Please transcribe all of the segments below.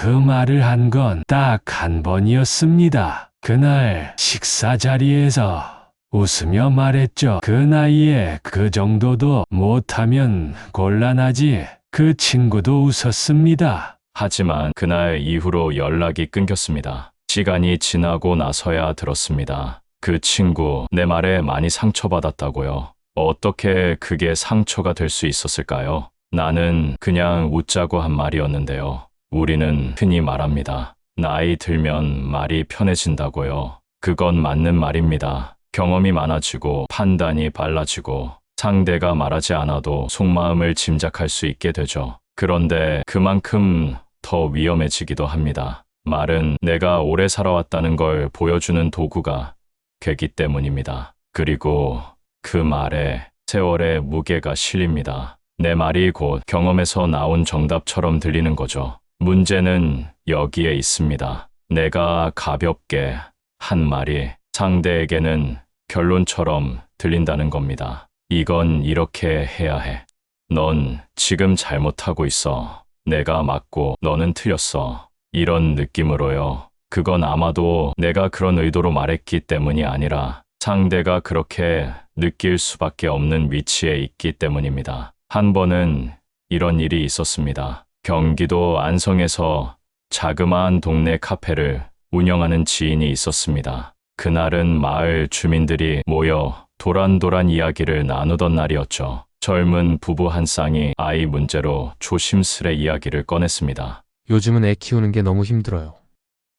그 말을 한 건 딱 한 번이었습니다. 그날 식사 자리에서 웃으며 말했죠. 그 나이에 그 정도도 못하면 곤란하지. 그 친구도 웃었습니다. 하지만 그날 이후로 연락이 끊겼습니다. 시간이 지나고 나서야 들었습니다. 그 친구 내 말에 많이 상처받았다고요. 어떻게 그게 상처가 될 수 있었을까요? 나는 그냥 웃자고 한 말이었는데요. 우리는 흔히 말합니다. 나이 들면 말이 편해진다고요. 그건 맞는 말입니다. 경험이 많아지고 판단이 빨라지고 상대가 말하지 않아도 속마음을 짐작할 수 있게 되죠. 그런데 그만큼 더 위험해지기도 합니다. 말은 내가 오래 살아왔다는 걸 보여주는 도구가 되기 때문입니다. 그리고 그 말에 세월의 무게가 실립니다. 내 말이 곧 경험에서 나온 정답처럼 들리는 거죠. 문제는 여기에 있습니다. 내가 가볍게 한 말이 상대에게는 결론처럼 들린다는 겁니다. 이건 이렇게 해야 해. 넌 지금 잘못하고 있어. 내가 맞고 너는 틀렸어. 이런 느낌으로요. 그건 아마도 내가 그런 의도로 말했기 때문이 아니라 상대가 그렇게 느낄 수밖에 없는 위치에 있기 때문입니다. 한 번은 이런 일이 있었습니다. 경기도 안성에서 자그마한 동네 카페를 운영하는 지인이 있었습니다. 그날은 마을 주민들이 모여 도란도란 이야기를 나누던 날이었죠. 젊은 부부 한 쌍이 아이 문제로 조심스레 이야기를 꺼냈습니다. 요즘은 애 키우는 게 너무 힘들어요.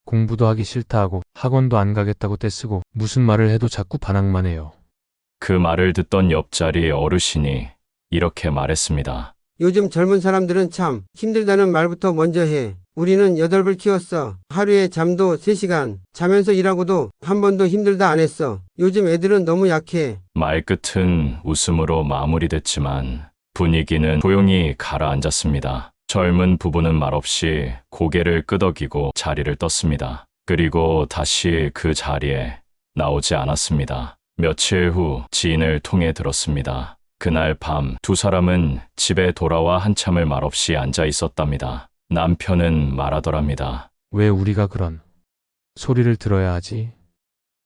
공부도 하기 싫다 하고 학원도 안 가겠다고 떼쓰고 무슨 말을 해도 자꾸 반항만 해요. 그 말을 듣던 옆자리 어르신이 이렇게 말했습니다. 요즘 젊은 사람들은 참 힘들다는 말부터 먼저 해. 우리는 8을 키웠어. 하루에 잠도 3시간. 자면서 일하고도 한 번도 힘들다 안 했어. 요즘 애들은 너무 약해. 말끝은 웃음으로 마무리됐지만 분위기는 조용히 가라앉았습니다. 젊은 부부는 말없이 고개를 끄덕이고 자리를 떴습니다. 그리고 다시 그 자리에 나오지 않았습니다. 며칠 후 지인을 통해 들었습니다. 그날 밤 두 사람은 집에 돌아와 한참을 말없이 앉아 있었답니다. 남편은 말하더랍니다. 왜 우리가 그런 소리를 들어야 하지?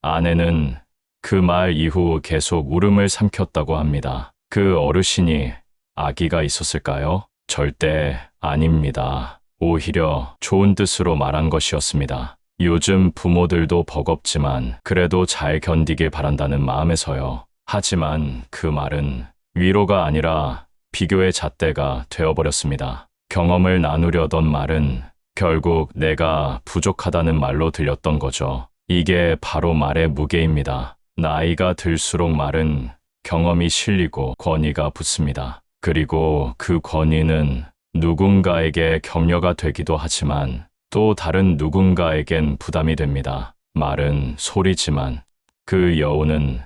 아내는 그 말 이후 계속 울음을 삼켰다고 합니다. 그 어르신이 아기가 있었을까요? 절대 아닙니다. 오히려 좋은 뜻으로 말한 것이었습니다. 요즘 부모들도 버겁지만 그래도 잘 견디길 바란다는 마음에서요. 하지만 그 말은 위로가 아니라 비교의 잣대가 되어버렸습니다. 경험을 나누려던 말은 결국 내가 부족하다는 말로 들렸던 거죠. 이게 바로 말의 무게입니다. 나이가 들수록 말은 경험이 실리고 권위가 붙습니다. 그리고 그 권위는 누군가에게 격려가 되기도 하지만 또 다른 누군가에겐 부담이 됩니다. 말은 소리지만 그 여운은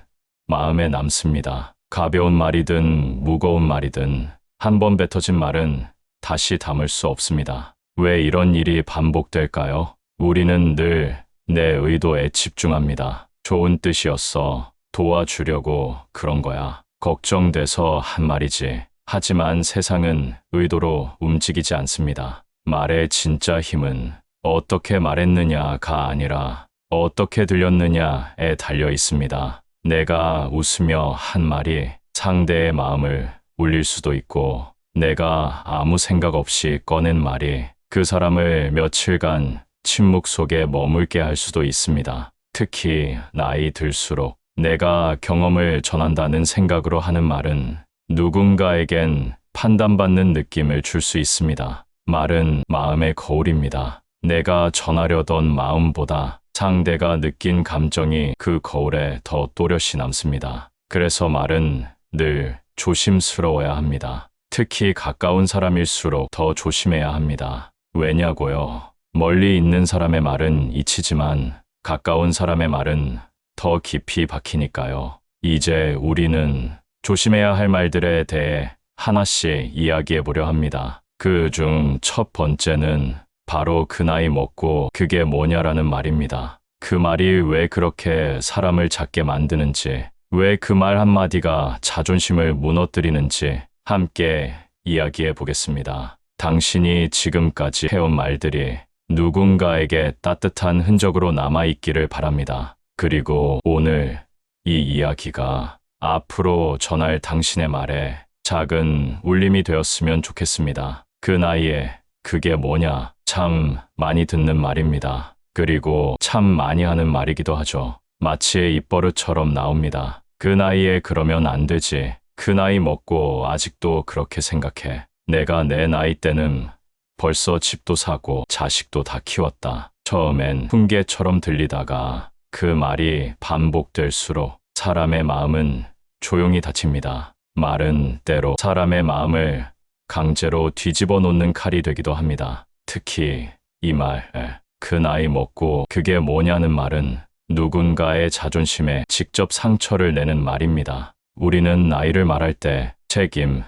마음에 남습니다. 가벼운 말이든 무거운 말이든 한 번 뱉어진 말은 다시 담을 수 없습니다. 왜 이런 일이 반복될까요? 우리는 늘 내 의도에 집중합니다. 좋은 뜻이었어. 도와주려고 그런 거야. 걱정돼서 한 말이지. 하지만 세상은 의도로 움직이지 않습니다. 말의 진짜 힘은 어떻게 말했느냐가 아니라 어떻게 들렸느냐에 달려 있습니다. 내가 웃으며 한 말이 상대의 마음을 울릴 수도 있고 내가 아무 생각 없이 꺼낸 말이 그 사람을 며칠간 침묵 속에 머물게 할 수도 있습니다. 특히 나이 들수록 내가 경험을 전한다는 생각으로 하는 말은 누군가에겐 판단받는 느낌을 줄 수 있습니다. 말은 마음의 거울입니다. 내가 전하려던 마음보다 상대가 느낀 감정이 그 거울에 더 또렷이 남습니다. 그래서 말은 늘 조심스러워야 합니다. 특히 가까운 사람일수록 더 조심해야 합니다. 왜냐고요? 멀리 있는 사람의 말은 잊히지만 가까운 사람의 말은 더 깊이 박히니까요. 이제 우리는 조심해야 할 말들에 대해 하나씩 이야기해 보려 합니다. 그 중 첫 번째는 바로 그 나이 먹고 그게 뭐냐라는 말입니다. 그 말이 왜 그렇게 사람을 작게 만드는지, 왜 그 말 한마디가 자존심을 무너뜨리는지 함께 이야기해 보겠습니다. 당신이 지금까지 해온 말들이 누군가에게 따뜻한 흔적으로 남아있기를 바랍니다. 그리고 오늘 이 이야기가 앞으로 전할 당신의 말에 작은 울림이 되었으면 좋겠습니다. 그 나이에 그게 뭐냐? 참 많이 듣는 말입니다. 그리고 참 많이 하는 말이기도 하죠. 마치 입버릇처럼 나옵니다. 그 나이에 그러면 안 되지. 그 나이 먹고 아직도 그렇게 생각해. 내가 내 나이 때는 벌써 집도 사고 자식도 다 키웠다. 처음엔 훈계처럼 들리다가 그 말이 반복될수록 사람의 마음은 조용히 다칩니다. 말은 때로 사람의 마음을 강제로 뒤집어 놓는 칼이 되기도 합니다. 특히 이 말, 그 나이 먹고 그게 뭐냐는 말은 누군가의 자존심에 직접 상처를 내는 말입니다. 우리는 나이를 말할 때 책임,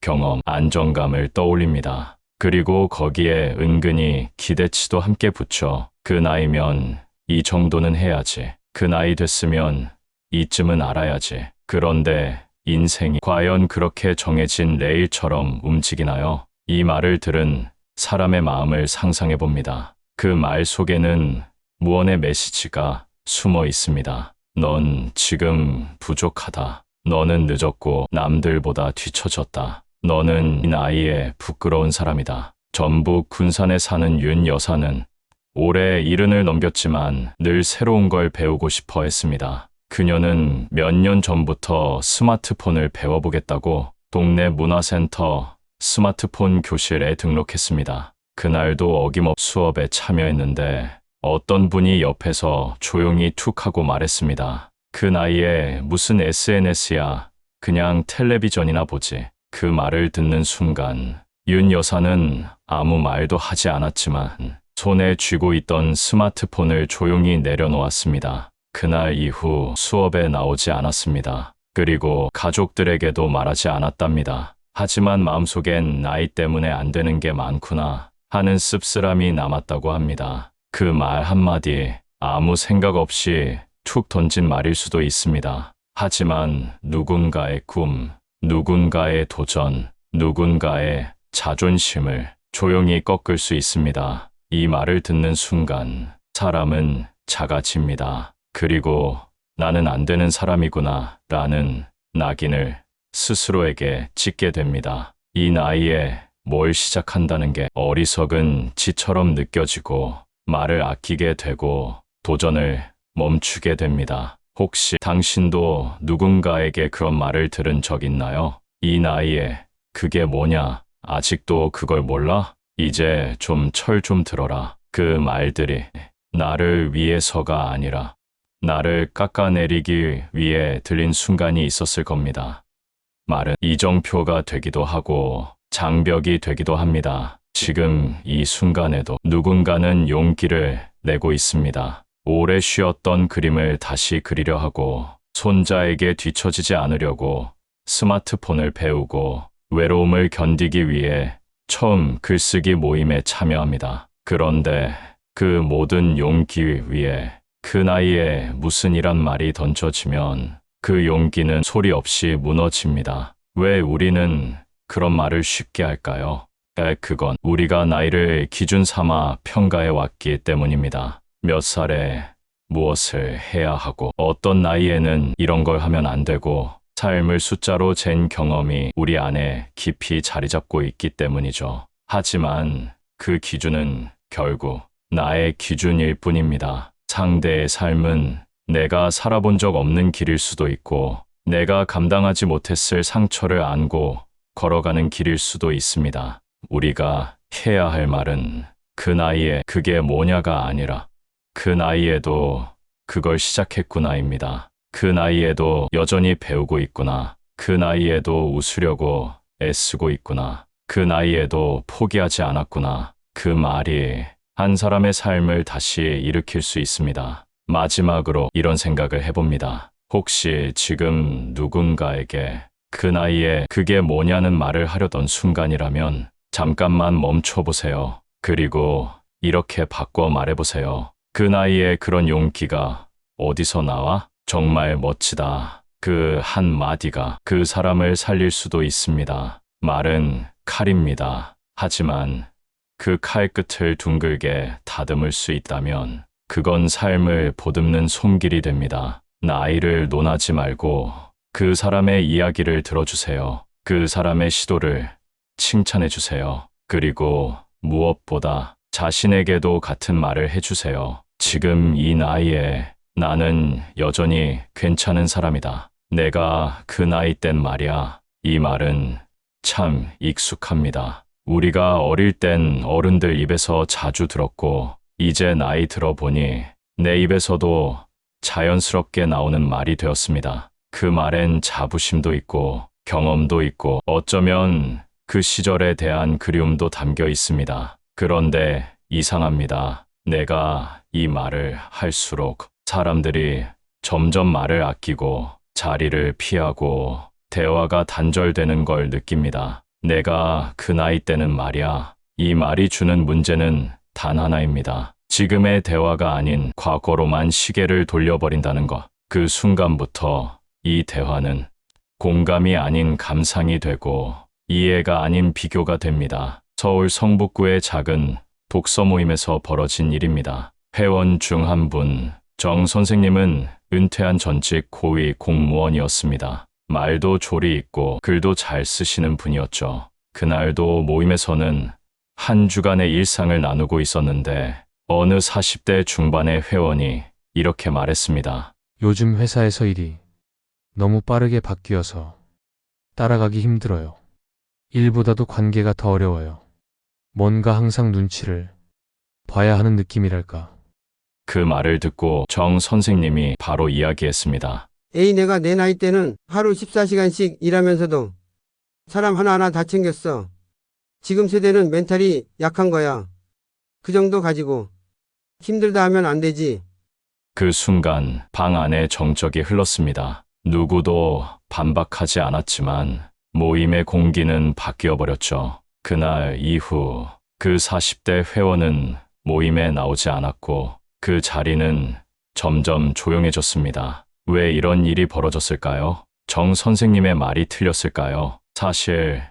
경험, 안정감을 떠올립니다. 그리고 거기에 은근히 기대치도 함께 붙여 그 나이면 이 정도는 해야지. 그 나이 됐으면 이쯤은 알아야지. 그런데 인생이 과연 그렇게 정해진 레일처럼 움직이나요? 이 말을 들은 사람의 마음을 상상해 봅니다. 그 말 속에는 무언의 메시지가 숨어 있습니다. 넌 지금 부족하다. 너는 늦었고 남들보다 뒤처졌다. 너는 이 나이에 부끄러운 사람이다. 전북 군산에 사는 윤 여사는 올해 70을 넘겼지만 늘 새로운 걸 배우고 싶어 했습니다. 그녀는 몇 년 전부터 스마트폰을 배워보겠다고 동네 문화센터 스마트폰 교실에 등록했습니다. 그날도 어김없이 수업에 참여했는데 어떤 분이 옆에서 조용히 툭 하고 말했습니다. 그 나이에 무슨 SNS야. 그냥 텔레비전이나 보지. 그 말을 듣는 순간 윤 여사는 아무 말도 하지 않았지만 손에 쥐고 있던 스마트폰을 조용히 내려놓았습니다. 그날 이후 수업에 나오지 않았습니다. 그리고 가족들에게도 말하지 않았답니다. 하지만 마음속엔 나이 때문에 안 되는 게 많구나 하는 씁쓸함이 남았다고 합니다. 그 말 한마디 아무 생각 없이 툭 던진 말일 수도 있습니다. 하지만 누군가의 꿈, 누군가의 도전, 누군가의 자존심을 조용히 꺾을 수 있습니다. 이 말을 듣는 순간 사람은 작아집니다. 그리고 나는 안 되는 사람이구나 라는 낙인을 스스로에게 찍게 됩니다. 이 나이에 뭘 시작한다는 게 어리석은 짓처럼 느껴지고 말을 아끼게 되고 도전을 멈추게 됩니다. 혹시 당신도 누군가에게 그런 말을 들은 적 있나요? 이 나이에 그게 뭐냐? 아직도 그걸 몰라? 이제 좀 철 좀 들어라. 그 말들이 나를 위해서가 아니라 나를 깎아내리기 위해 들린 순간이 있었을 겁니다. 말은 이정표가 되기도 하고 장벽이 되기도 합니다. 지금 이 순간에도 누군가는 용기를 내고 있습니다. 오래 쉬었던 그림을 다시 그리려 하고 손자에게 뒤처지지 않으려고 스마트폰을 배우고 외로움을 견디기 위해 처음 글쓰기 모임에 참여합니다. 그런데 그 모든 용기 위에 그 나이에 무슨 이란 말이 던져지면 그 용기는 소리 없이 무너집니다. 왜 우리는 그런 말을 쉽게 할까요? 그건 우리가 나이를 기준 삼아 평가해 왔기 때문입니다. 몇 살에 무엇을 해야 하고 어떤 나이에는 이런 걸 하면 안 되고 삶을 숫자로 잰 경험이 우리 안에 깊이 자리 잡고 있기 때문이죠. 하지만 그 기준은 결국 나의 기준일 뿐입니다. 상대의 삶은 내가 살아본 적 없는 길일 수도 있고 내가 감당하지 못했을 상처를 안고 걸어가는 길일 수도 있습니다. 우리가 해야 할 말은 그 나이에 그게 뭐냐가 아니라 그 나이에도 그걸 시작했구나입니다. 그 나이에도 여전히 배우고 있구나. 그 나이에도 웃으려고 애쓰고 있구나. 그 나이에도 포기하지 않았구나. 그 말이 한 사람의 삶을 다시 일으킬 수 있습니다. 마지막으로 이런 생각을 해봅니다. 혹시 지금 누군가에게 그 나이에 그게 뭐냐는 말을 하려던 순간이라면 잠깐만 멈춰보세요. 그리고 이렇게 바꿔 말해보세요. 그 나이에 그런 용기가 어디서 나와? 정말 멋지다. 그 한마디가 그 사람을 살릴 수도 있습니다. 말은 칼입니다. 하지만 그 칼끝을 둥글게 다듬을 수 있다면 그건 삶을 보듬는 손길이 됩니다. 나이를 논하지 말고 그 사람의 이야기를 들어주세요. 그 사람의 시도를 칭찬해 주세요. 그리고 무엇보다 자신에게도 같은 말을 해주세요. 지금 이 나이에 나는 여전히 괜찮은 사람이다. 내가 그 나이 땐 말이야. 이 말은 참 익숙합니다. 우리가 어릴 땐 어른들 입에서 자주 들었고, 이제 나이 들어보니 내 입에서도 자연스럽게 나오는 말이 되었습니다. 그 말엔 자부심도 있고, 경험도 있고, 어쩌면 그 시절에 대한 그리움도 담겨 있습니다. 그런데 이상합니다. 내가 이 말을 할수록 사람들이 점점 말을 아끼고 자리를 피하고 대화가 단절되는 걸 느낍니다. 내가 그 나이 때는 말이야. 이 말이 주는 문제는 단 하나입니다. 지금의 대화가 아닌 과거로만 시계를 돌려버린다는 것. 그 순간부터 이 대화는 공감이 아닌 감상이 되고 이해가 아닌 비교가 됩니다. 서울 성북구의 작은 독서 모임에서 벌어진 일입니다. 회원 중 한 분, 정 선생님은 은퇴한 전직 고위 공무원이었습니다. 말도 조리 있고 글도 잘 쓰시는 분이었죠. 그날도 모임에서는 한 주간의 일상을 나누고 있었는데 어느 40대 중반의 회원이 이렇게 말했습니다. 요즘 회사에서 일이 너무 빠르게 바뀌어서 따라가기 힘들어요. 일보다도 관계가 더 어려워요. 뭔가 항상 눈치를 봐야 하는 느낌이랄까. 그 말을 듣고 정 선생님이 바로 이야기했습니다. 에이, 내가 내 나이 때는 하루 14시간씩 일하면서도 사람 하나하나 다 챙겼어. 지금 세대는 멘탈이 약한 거야. 그 정도 가지고 힘들다 하면 안 되지. 그 순간 방 안에 정적이 흘렀습니다. 누구도 반박하지 않았지만 모임의 공기는 바뀌어 버렸죠. 그날 이후 그 40대 회원은 모임에 나오지 않았고 그 자리는 점점 조용해졌습니다. 왜 이런 일이 벌어졌을까요? 정 선생님의 말이 틀렸을까요? 사실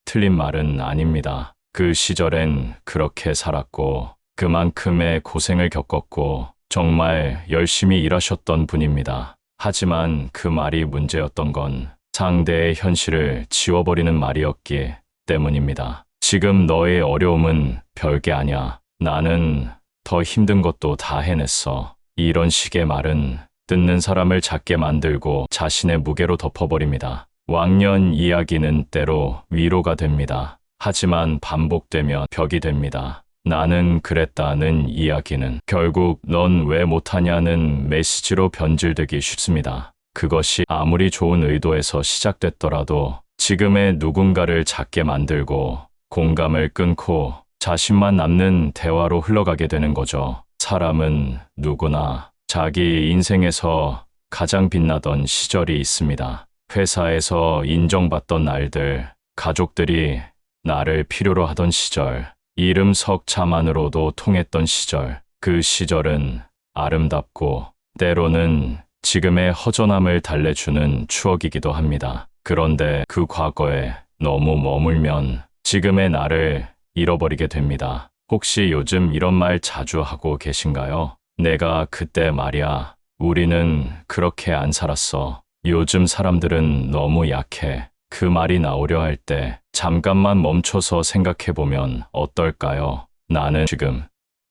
틀린 말은 아닙니다. 그 시절엔 그렇게 살았고 그만큼의 고생을 겪었고 정말 열심히 일하셨던 분입니다. 하지만 그 말이 문제였던 건 상대의 현실을 지워버리는 말이었기 때문입니다. 지금 너의 어려움은 별게 아니야. 나는 더 힘든 것도 다 해냈어. 이런 식의 말은 듣는 사람을 작게 만들고 자신의 무게로 덮어버립니다. 왕년 이야기는 때로 위로가 됩니다. 하지만 반복되면 벽이 됩니다. 나는 그랬다는 이야기는 결국 넌 왜 못하냐는 메시지로 변질되기 쉽습니다. 그것이 아무리 좋은 의도에서 시작됐더라도 지금의 누군가를 작게 만들고 공감을 끊고 자신만 남는 대화로 흘러가게 되는 거죠. 사람은 누구나 자기 인생에서 가장 빛나던 시절이 있습니다. 회사에서 인정받던 날들, 가족들이 나를 필요로 하던 시절, 이름 석자만으로도 통했던 시절, 그 시절은 아름답고 때로는 지금의 허전함을 달래주는 추억이기도 합니다. 그런데 그 과거에 너무 머물면 지금의 나를 잃어버리게 됩니다. 혹시 요즘 이런 말 자주 하고 계신가요? 내가 그때 말이야. 우리는 그렇게 안 살았어. 요즘 사람들은 너무 약해. 그 말이 나오려 할 때 잠깐만 멈춰서 생각해보면 어떨까요? 나는 지금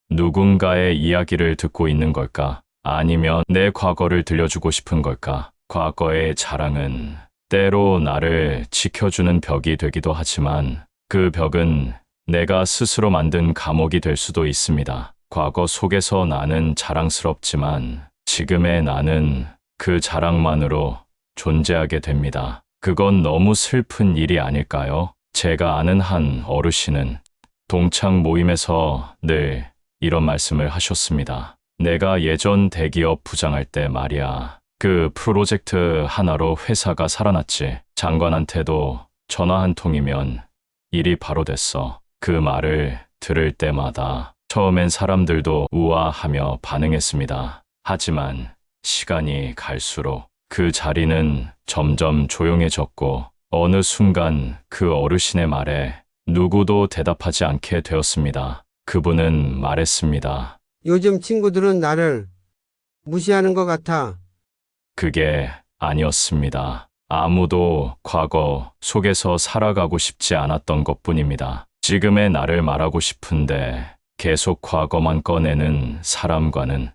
누군가의 이야기를 듣고 있는 걸까? 아니면 내 과거를 들려주고 싶은 걸까? 과거의 자랑은 때로 나를 지켜주는 벽이 되기도 하지만 그 벽은 내가 스스로 만든 감옥이 될 수도 있습니다. 과거 속에서 나는 자랑스럽지만 지금의 나는 그 자랑만으로 존재하게 됩니다. 그건 너무 슬픈 일이 아닐까요? 제가 아는 한 어르신은 동창 모임에서 늘 이런 말씀을 하셨습니다. 내가 예전 대기업 부장할 때 말이야. 그 프로젝트 하나로 회사가 살아났지. 장관한테도 전화 한 통이면 일이 바로 됐어. 그 말을 들을 때마다 처음엔 사람들도 우아하며 반응했습니다. 하지만 시간이 갈수록 그 자리는 점점 조용해졌고 어느 순간 그 어르신의 말에 누구도 대답하지 않게 되었습니다. 그분은 말했습니다. 요즘 친구들은 나를 무시하는 것 같아. 그게 아니었습니다. 아무도 과거 속에서 살아가고 싶지 않았던 것뿐입니다. 지금의 나를 말하고 싶은데 계속 과거만 꺼내는 사람과는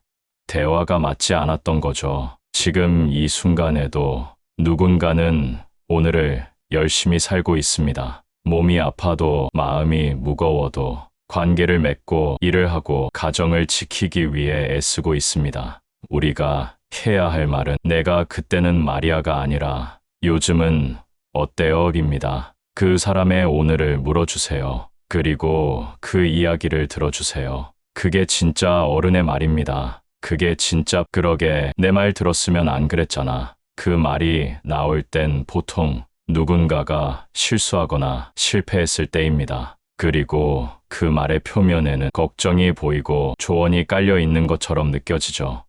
대화가 맞지 않았던 거죠. 지금 이 순간에도 누군가는 오늘을 열심히 살고 있습니다. 몸이 아파도 마음이 무거워도 관계를 맺고 일을 하고 가정을 지키기 위해 애쓰고 있습니다. 우리가 해야 할 말은 내가 그때는 마리아가 아니라 요즘은 어때요?입니다. 그 사람의 오늘을 물어주세요. 그리고 그 이야기를 들어주세요. 그게 진짜 어른의 말입니다. 그게 진짜 그러게 내 말 들었으면 안 그랬잖아. 그 말이 나올 땐 보통 누군가가 실수하거나 실패했을 때입니다. 그리고 그 말의 표면에는 걱정이 보이고 조언이 깔려 있는 것처럼 느껴지죠.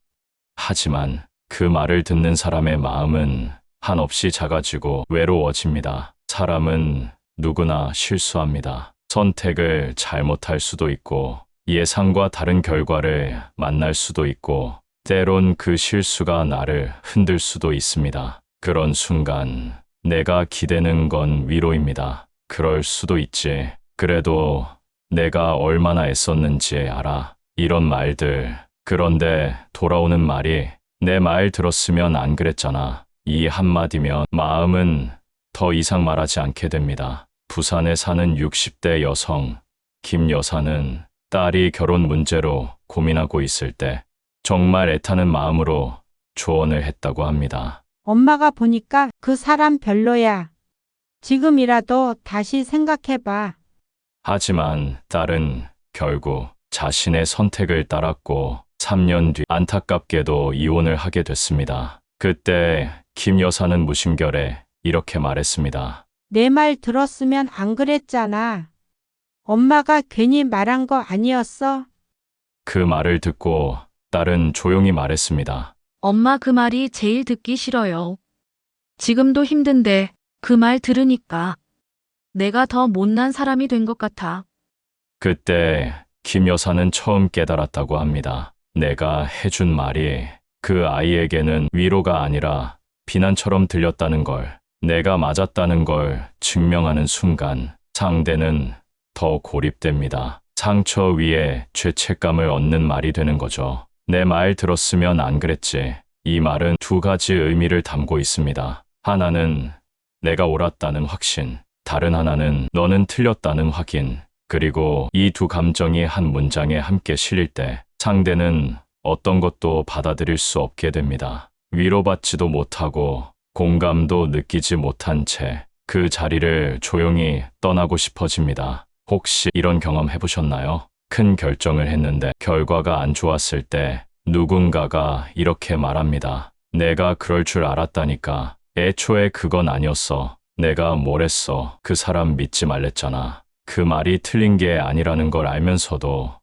하지만 그 말을 듣는 사람의 마음은 한없이 작아지고 외로워집니다. 사람은 누구나 실수합니다. 선택을 잘못할 수도 있고 예상과 다른 결과를 만날 수도 있고 때론 그 실수가 나를 흔들 수도 있습니다. 그런 순간 내가 기대는 건 위로입니다. 그럴 수도 있지. 그래도 내가 얼마나 애썼는지 알아. 이런 말들. 그런데 돌아오는 말이 내 말 들었으면 안 그랬잖아. 이 한마디면 마음은 더 이상 말하지 않게 됩니다. 부산에 사는 60대 여성 김 여사는 딸이 결혼 문제로 고민하고 있을 때 정말 애타는 마음으로 조언을 했다고 합니다. 엄마가 보니까 그 사람 별로야. 지금이라도 다시 생각해봐. 하지만 딸은 결국 자신의 선택을 따랐고 3년 뒤 안타깝게도 이혼을 하게 됐습니다. 그때 김 여사는 무심결에 이렇게 말했습니다. 내 말 들었으면 안 그랬잖아. 엄마가 괜히 말한 거 아니었어? 그 말을 듣고 딸은 조용히 말했습니다. 엄마 그 말이 제일 듣기 싫어요. 지금도 힘든데 그 말 들으니까 내가 더 못난 사람이 된 것 같아. 그때 김 여사는 처음 깨달았다고 합니다. 내가 해준 말이 그 아이에게는 위로가 아니라 비난처럼 들렸다는 걸, 내가 맞았다는 걸 증명하는 순간 상대는 더 고립됩니다. 상처 위에 죄책감을 얻는 말이 되는 거죠. 내 말 들었으면 안 그랬지. 이 말은 두 가지 의미를 담고 있습니다. 하나는 내가 옳았다는 확신, 다른 하나는 너는 틀렸다는 확인. 그리고 이 두 감정이 한 문장에 함께 실릴 때 상대는 어떤 것도 받아들일 수 없게 됩니다. 위로받지도 못하고 공감도 느끼지 못한 채 그 자리를 조용히 떠나고 싶어집니다. 혹시 이런 경험 해보셨나요? 큰 결정을 했는데 결과가 안 좋았을 때 누군가가 이렇게 말합니다. 내가 그럴 줄 알았다니까. 애초에 그건 아니었어. 내가 뭘 했어. 그 사람 믿지 말랬잖아. 그 말이 틀린 게 아니라는 걸 알면서도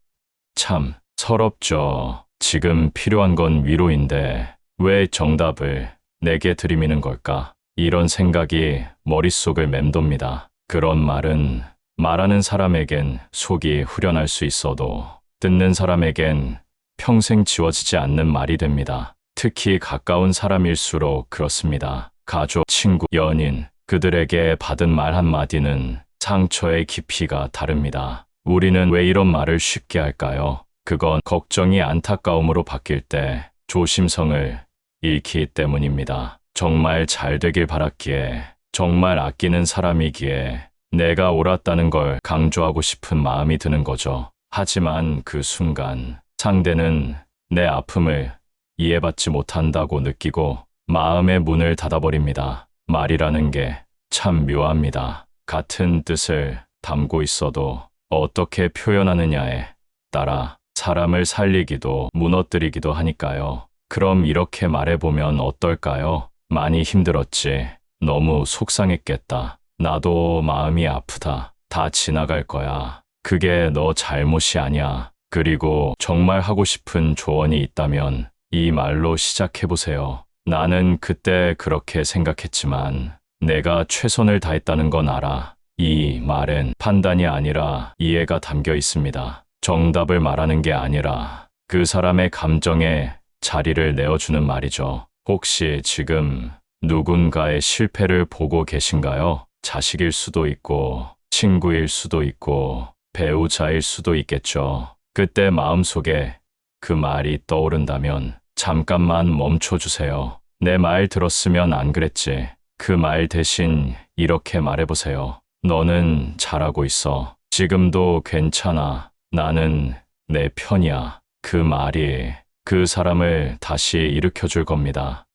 참 서럽죠. 지금 필요한 건 위로인데 왜 정답을 내게 들이미는 걸까? 이런 생각이 머릿속을 맴돕니다. 그런 말은 말하는 사람에겐 속이 후련할 수 있어도 듣는 사람에겐 평생 지워지지 않는 말이 됩니다. 특히 가까운 사람일수록 그렇습니다. 가족, 친구, 연인, 그들에게 받은 말 한마디는 상처의 깊이가 다릅니다. 우리는 왜 이런 말을 쉽게 할까요? 그건 걱정이 안타까움으로 바뀔 때 조심성을 잃기 때문입니다. 정말 잘 되길 바랐기에, 정말 아끼는 사람이기에 내가 옳았다는 걸 강조하고 싶은 마음이 드는 거죠. 하지만 그 순간 상대는 내 아픔을 이해받지 못한다고 느끼고 마음의 문을 닫아버립니다. 말이라는 게 참 묘합니다. 같은 뜻을 담고 있어도 어떻게 표현하느냐에 따라 사람을 살리기도 무너뜨리기도 하니까요. 그럼 이렇게 말해보면 어떨까요? 많이 힘들었지. 너무 속상했겠다. 나도 마음이 아프다. 다 지나갈 거야. 그게 너 잘못이 아니야. 그리고 정말 하고 싶은 조언이 있다면 이 말로 시작해보세요. 나는 그때 그렇게 생각했지만 내가 최선을 다했다는 건 알아. 이 말엔 판단이 아니라 이해가 담겨 있습니다. 정답을 말하는 게 아니라 그 사람의 감정에 자리를 내어주는 말이죠. 혹시 지금 누군가의 실패를 보고 계신가요? 자식일 수도 있고, 친구일 수도 있고, 배우자일 수도 있겠죠. 그때 마음속에 그 말이 떠오른다면 잠깐만 멈춰주세요. 내 말 들었으면 안 그랬지. 그 말 대신 이렇게 말해보세요. 너는 잘하고 있어. 지금도 괜찮아. 나는 내 편이야. 그 말이 그 사람을 다시 일으켜줄 겁니다.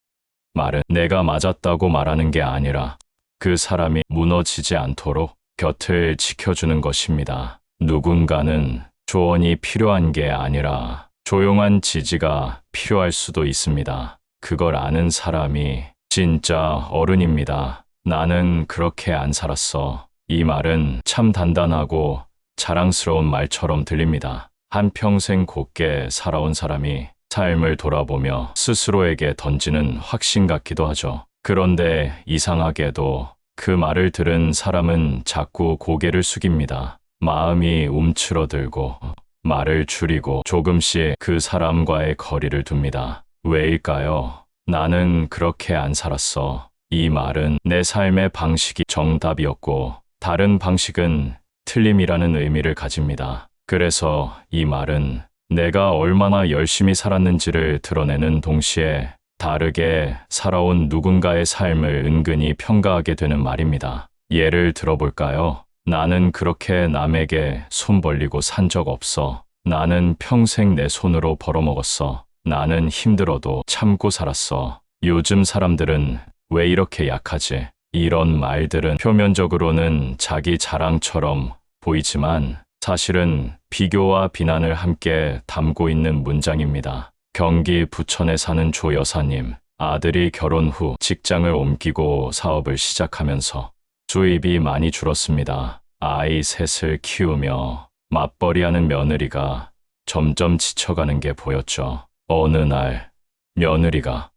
말은 내가 맞았다고 말하는 게 아니라 그 사람이 무너지지 않도록 곁을 지켜주는 것입니다. 누군가는 조언이 필요한 게 아니라 조용한 지지가 필요할 수도 있습니다. 그걸 아는 사람이 진짜 어른입니다. 나는 그렇게 안 살았어. 이 말은 참 단단하고 자랑스러운 말처럼 들립니다. 한평생 곱게 살아온 사람이 삶을 돌아보며 스스로에게 던지는 확신 같기도 하죠. 그런데 이상하게도 그 말을 들은 사람은 자꾸 고개를 숙입니다. 마음이 움츠러들고 말을 줄이고 조금씩 그 사람과의 거리를 둡니다. 왜일까요? 나는 그렇게 안 살았어. 이 말은 내 삶의 방식이 정답이었고 다른 방식은 틀림이라는 의미를 가집니다. 그래서 이 말은 내가 얼마나 열심히 살았는지를 드러내는 동시에 다르게 살아온 누군가의 삶을 은근히 평가하게 되는 말입니다. 예를 들어볼까요? 나는 그렇게 남에게 손 벌리고 산 적 없어. 나는 평생 내 손으로 벌어먹었어. 나는 힘들어도 참고 살았어. 요즘 사람들은 왜 이렇게 약하지? 이런 말들은 표면적으로는 자기 자랑처럼 보이지만 사실은 비교와 비난을 함께 담고 있는 문장입니다. 경기 부천에 사는 조 여사님, 아들이 결혼 후 직장을 옮기고 사업을 시작하면서 수입이 많이 줄었습니다. 아이 셋을 키우며 맞벌이하는 며느리가 점점 지쳐가는 게 보였죠. 어느 날 며느리가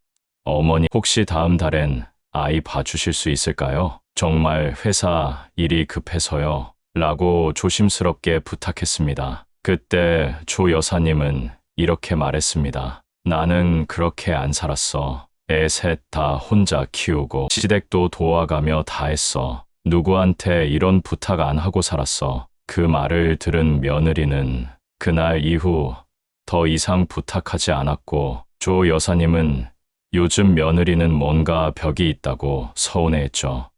어머니 혹시 다음 달엔 아이 봐주실 수 있을까요? 정말 회사 일이 급해서요. 라고 조심스럽게 부탁했습니다. 그때 조 여사님은 이렇게 말했습니다. 나는 그렇게 안 살았어. 애 셋 다 혼자 키우고 시댁도 도와가며 다 했어. 누구한테 이런 부탁 안 하고 살았어. 그 말을 들은 며느리는 그날 이후 더 이상 부탁하지 않았고 조 여사님은 요즘 며느리는 뭔가 벽이 있다고 서운해했죠.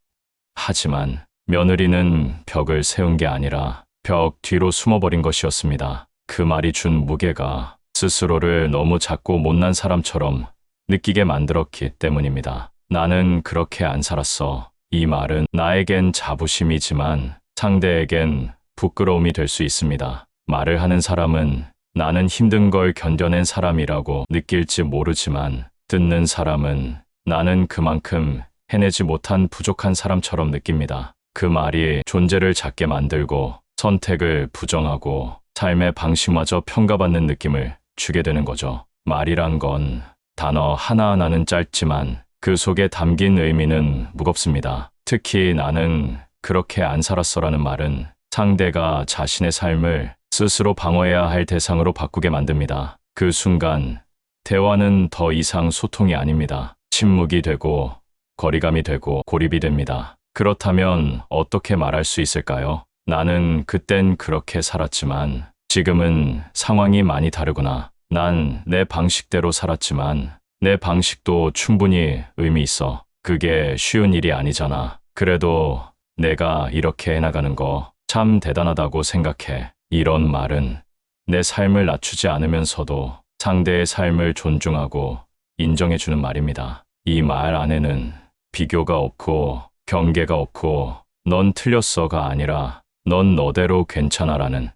하지만 며느리는 벽을 세운 게 아니라 벽 뒤로 숨어버린 것이었습니다. 그 말이 준 무게가 스스로를 너무 작고 못난 사람처럼 느끼게 만들었기 때문입니다. 나는 그렇게 안 살았어. 이 말은 나에겐 자부심이지만 상대에겐 부끄러움이 될 수 있습니다. 말을 하는 사람은 나는 힘든 걸 견뎌낸 사람이라고 느낄지 모르지만 듣는 사람은 나는 그만큼 해내지 못한 부족한 사람처럼 느낍니다. 그 말이 존재를 작게 만들고 선택을 부정하고 삶의 방식마저 평가받는 느낌을 주게 되는 거죠. 말이란 건 단어 하나하나는 짧지만 그 속에 담긴 의미는 무겁습니다. 특히 나는 그렇게 안 살았어라는 말은 상대가 자신의 삶을 스스로 방어해야 할 대상으로 바꾸게 만듭니다. 그 순간 대화는 더 이상 소통이 아닙니다. 침묵이 되고 거리감이 되고 고립이 됩니다. 그렇다면 어떻게 말할 수 있을까요? 나는 그땐 그렇게 살았지만 지금은 상황이 많이 다르구나. 난 내 방식대로 살았지만 내 방식도 충분히 의미 있어. 그게 쉬운 일이 아니잖아. 그래도 내가 이렇게 해나가는 거 참 대단하다고 생각해. 이런 말은 내 삶을 낮추지 않으면서도 상대의 삶을 존중하고 인정해주는 말입니다. 이 말 안에는 비교가 없고 경계가 없고 넌 틀렸어가 아니라 넌 너대로 괜찮아라는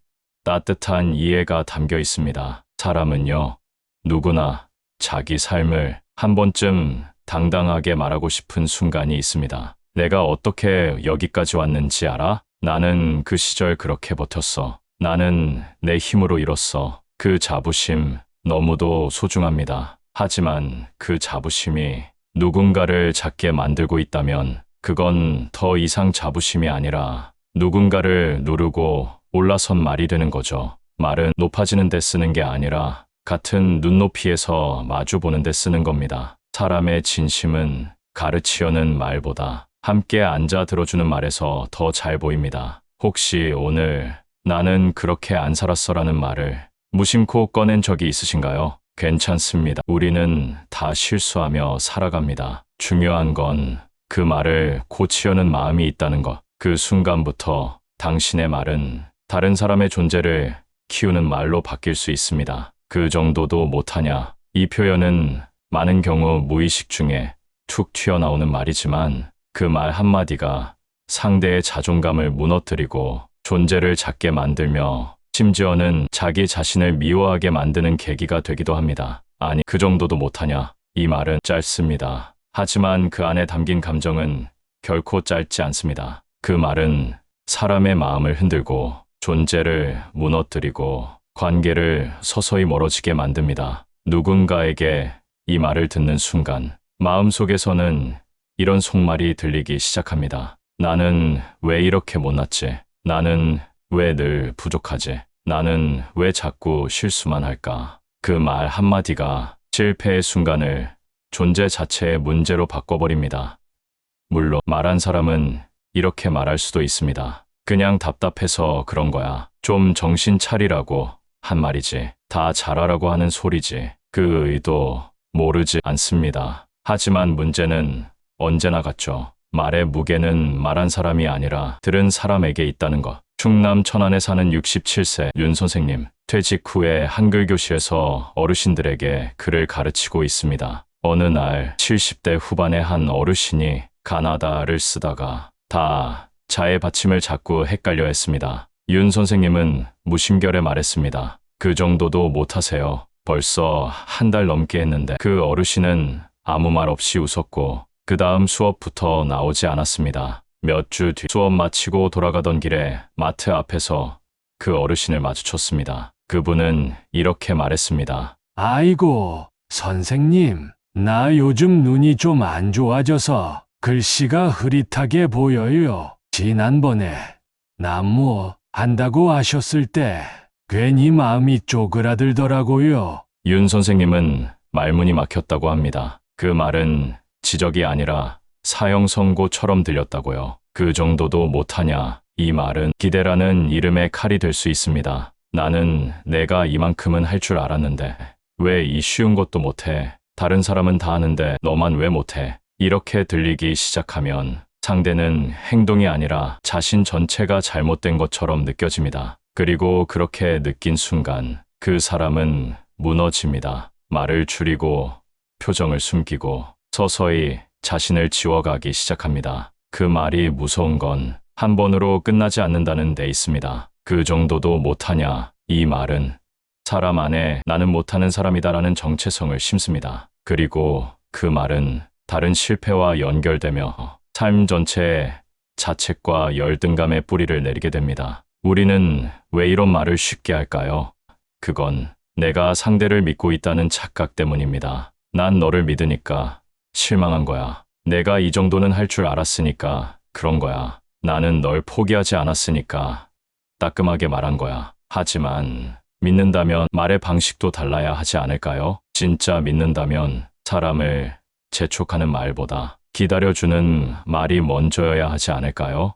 따뜻한 이해가 담겨 있습니다. 사람은요, 누구나 자기 삶을 한 번쯤 당당하게 말하고 싶은 순간이 있습니다. 내가 어떻게 여기까지 왔는지 알아? 나는 그 시절 그렇게 버텼어. 나는 내 힘으로 이뤘어. 그 자부심 너무도 소중합니다. 하지만 그 자부심이 누군가를 작게 만들고 있다면 그건 더 이상 자부심이 아니라 누군가를 누르고 올라선 말이 되는 거죠. 말은 높아지는 데 쓰는 게 아니라 같은 눈높이에서 마주 보는 데 쓰는 겁니다. 사람의 진심은 가르치려는 말보다 함께 앉아 들어주는 말에서 더 잘 보입니다. 혹시 오늘 나는 그렇게 안 살았어라는 말을 무심코 꺼낸 적이 있으신가요? 괜찮습니다. 우리는 다 실수하며 살아갑니다. 중요한 건 그 말을 고치려는 마음이 있다는 것. 그 순간부터 당신의 말은 다른 사람의 존재를 키우는 말로 바뀔 수 있습니다. 그 정도도 못하냐? 이 표현은 많은 경우 무의식 중에 툭 튀어나오는 말이지만 그 말 한마디가 상대의 자존감을 무너뜨리고 존재를 작게 만들며 심지어는 자기 자신을 미워하게 만드는 계기가 되기도 합니다. 아니, 그 정도도 못하냐? 이 말은 짧습니다. 하지만 그 안에 담긴 감정은 결코 짧지 않습니다. 그 말은 사람의 마음을 흔들고 존재를 무너뜨리고 관계를 서서히 멀어지게 만듭니다. 누군가에게 이 말을 듣는 순간 마음속에서는 이런 속말이 들리기 시작합니다. 나는 왜 이렇게 못났지? 나는 왜 늘 부족하지? 나는 왜 자꾸 실수만 할까? 그 말 한마디가 실패의 순간을 존재 자체의 문제로 바꿔버립니다. 물론 말한 사람은 이렇게 말할 수도 있습니다. 그냥 답답해서 그런 거야. 좀 정신 차리라고 한 말이지. 다 잘하라고 하는 소리지. 그 의도 모르지 않습니다. 하지만 문제는 언제나 같죠. 말의 무게는 말한 사람이 아니라 들은 사람에게 있다는 것. 충남 천안에 사는 67세 윤 선생님. 퇴직 후에 한글 교실에서 어르신들에게 글을 가르치고 있습니다. 어느 날 70대 후반의 한 어르신이 가나다를 쓰다가 다 자의 받침을 자꾸 헷갈려 했습니다. 윤 선생님은 무심결에 말했습니다. 그 정도도 못하세요. 벌써 한 달 넘게 했는데. 그 어르신은 아무 말 없이 웃었고 그 다음 수업부터 나오지 않았습니다. 몇 주 뒤 수업 마치고 돌아가던 길에 마트 앞에서 그 어르신을 마주쳤습니다. 그분은 이렇게 말했습니다. 아이고, 선생님, 나 요즘 눈이 좀 안 좋아져서 글씨가 흐릿하게 보여요. 지난번에 나무 한다고 하셨을 때 괜히 마음이 쪼그라들더라고요. 윤 선생님은 말문이 막혔다고 합니다. 그 말은 지적이 아니라 사형 선고처럼 들렸다고요. 그 정도도 못하냐? 이 말은 기대라는 이름의 칼이 될 수 있습니다. 나는 내가 이만큼은 할 줄 알았는데 왜 이 쉬운 것도 못해? 다른 사람은 다 하는데 너만 왜 못해? 이렇게 들리기 시작하면 상대는 행동이 아니라 자신 전체가 잘못된 것처럼 느껴집니다. 그리고 그렇게 느낀 순간 그 사람은 무너집니다. 말을 줄이고 표정을 숨기고 서서히 자신을 지워가기 시작합니다. 그 말이 무서운 건 한 번으로 끝나지 않는다는 데 있습니다. 그 정도도 못하냐? 이 말은 사람 안에 나는 못하는 사람이다라는 정체성을 심습니다. 그리고 그 말은 다른 실패와 연결되며 삶 전체에 자책과 열등감의 뿌리를 내리게 됩니다. 우리는 왜 이런 말을 쉽게 할까요? 그건 내가 상대를 믿고 있다는 착각 때문입니다. 난 너를 믿으니까 실망한 거야. 내가 이 정도는 할 줄 알았으니까 그런 거야. 나는 널 포기하지 않았으니까 따끔하게 말한 거야. 하지만 믿는다면 말의 방식도 달라야 하지 않을까요? 진짜 믿는다면 사람을 재촉하는 말보다 기다려주는 말이 먼저여야 하지 않을까요?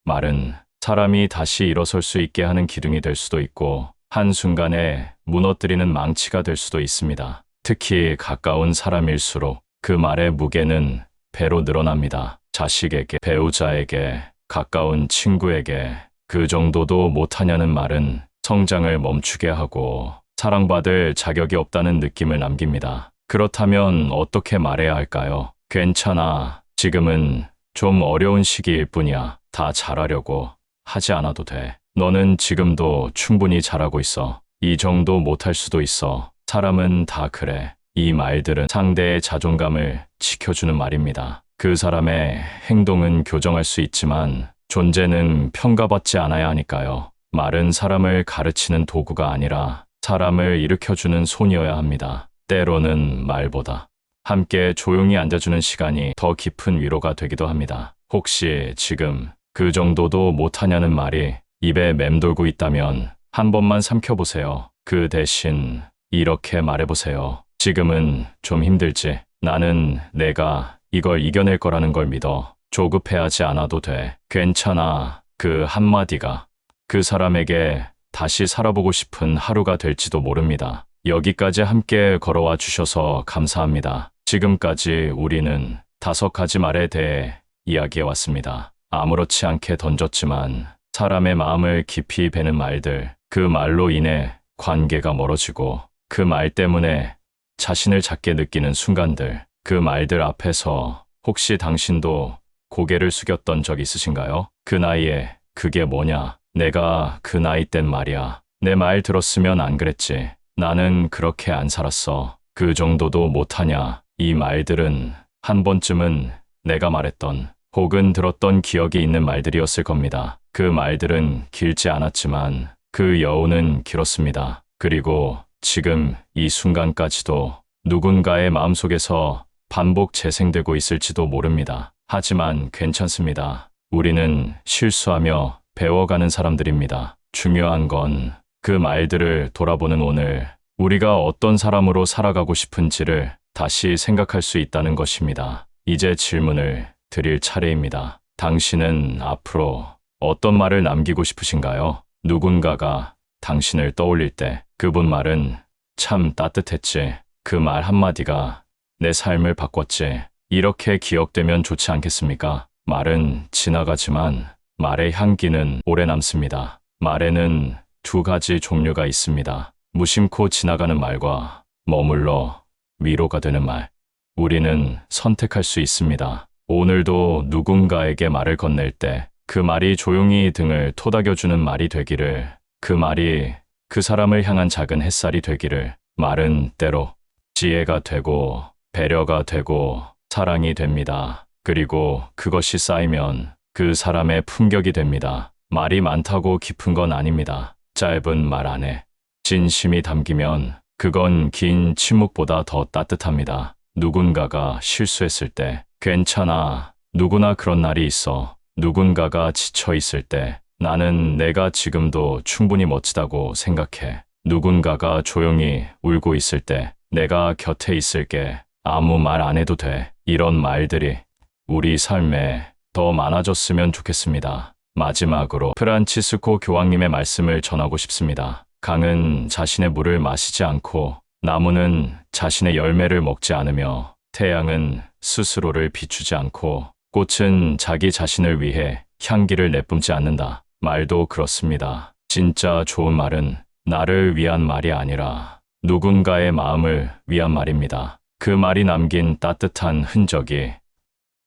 말은 사람이 다시 일어설 수 있게 하는 기둥이 될 수도 있고 한순간에 무너뜨리는 망치가 될 수도 있습니다. 특히 가까운 사람일수록 그 말의 무게는 배로 늘어납니다. 자식에게, 배우자에게, 가까운 친구에게 그 정도도 못하냐는 말은 성장을 멈추게 하고 사랑받을 자격이 없다는 느낌을 남깁니다. 그렇다면 어떻게 말해야 할까요? 괜찮아. 지금은 좀 어려운 시기일 뿐이야. 다 잘하려고 하지 않아도 돼. 너는 지금도 충분히 잘하고 있어. 이 정도 못할 수도 있어. 사람은 다 그래. 이 말들은 상대의 자존감을 지켜주는 말입니다. 그 사람의 행동은 교정할 수 있지만 존재는 평가받지 않아야 하니까요. 말은 사람을 가르치는 도구가 아니라 사람을 일으켜주는 손이어야 합니다. 때로는 말보다 함께 조용히 앉아주는 시간이 더 깊은 위로가 되기도 합니다. 혹시 지금 그 정도도 못하냐는 말이 입에 맴돌고 있다면 한 번만 삼켜보세요. 그 대신 이렇게 말해보세요. 지금은 좀 힘들지. 나는 내가 이걸 이겨낼 거라는 걸 믿어. 조급해하지 않아도 돼. 괜찮아. 그 한마디가 그 사람에게 다시 살아보고 싶은 하루가 될지도 모릅니다. 여기까지 함께 걸어와 주셔서 감사합니다. 지금까지 우리는 5가지 말에 대해 이야기해 왔습니다. 아무렇지 않게 던졌지만 사람의 마음을 깊이 베는 말들, 그 말로 인해 관계가 멀어지고 그 말 때문에 자신을 작게 느끼는 순간들, 그 말들 앞에서 혹시 당신도 고개를 숙였던 적 있으신가요? 그 나이에 그게 뭐냐? 내가 그 나이 땐 말이야. 내 말 들었으면 안 그랬지. 나는 그렇게 안 살았어. 그 정도도 못하냐? 이 말들은 한 번쯤은 내가 말했던 혹은 들었던 기억이 있는 말들이었을 겁니다. 그 말들은 길지 않았지만 그 여운은 길었습니다. 그리고 지금 이 순간까지도 누군가의 마음속에서 반복 재생되고 있을지도 모릅니다. 하지만 괜찮습니다. 우리는 실수하며 배워가는 사람들입니다. 중요한 건 그 말들을 돌아보는 오늘, 우리가 어떤 사람으로 살아가고 싶은지를 다시 생각할 수 있다는 것입니다. 이제 질문을 드릴 차례입니다. 당신은 앞으로 어떤 말을 남기고 싶으신가요? 누군가가 당신을 떠올릴 때 그분 말은 참 따뜻했지. 그 말 한마디가 내 삶을 바꿨지. 이렇게 기억되면 좋지 않겠습니까? 말은 지나가지만 말의 향기는 오래 남습니다. 말에는 2가지 종류가 있습니다. 무심코 지나가는 말과 머물러 위로가 되는 말. 우리는 선택할 수 있습니다. 오늘도 누군가에게 말을 건넬 때 그 말이 조용히 등을 토닥여주는 말이 되기를, 그 말이 그 사람을 향한 작은 햇살이 되기를. 말은 때로 지혜가 되고 배려가 되고 사랑이 됩니다. 그리고 그것이 쌓이면 그 사람의 품격이 됩니다. 말이 많다고 깊은 건 아닙니다. 짧은 말 안에 진심이 담기면 그건 긴 침묵보다 더 따뜻합니다. 누군가가 실수했을 때 괜찮아. 누구나 그런 날이 있어. 누군가가 지쳐 있을 때 나는 내가 지금도 충분히 멋지다고 생각해. 누군가가 조용히 울고 있을 때 내가 곁에 있을게. 아무 말 안 해도 돼. 이런 말들이 우리 삶에 더 많아졌으면 좋겠습니다. 마지막으로 프란치스코 교황님의 말씀을 전하고 싶습니다. 강은 자신의 물을 마시지 않고 나무는 자신의 열매를 먹지 않으며 태양은 스스로를 비추지 않고 꽃은 자기 자신을 위해 향기를 내뿜지 않는다. 말도 그렇습니다. 진짜 좋은 말은 나를 위한 말이 아니라 누군가의 마음을 위한 말입니다. 그 말이 남긴 따뜻한 흔적이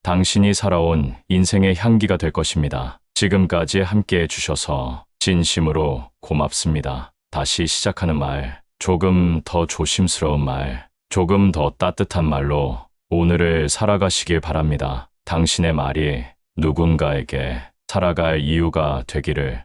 당신이 살아온 인생의 향기가 될 것입니다. 지금까지 함께 해주셔서 진심으로 고맙습니다. 다시 시작하는 말, 조금 더 조심스러운 말, 조금 더 따뜻한 말로 오늘을 살아가시길 바랍니다. 당신의 말이 누군가에게 살아갈 이유가 되기를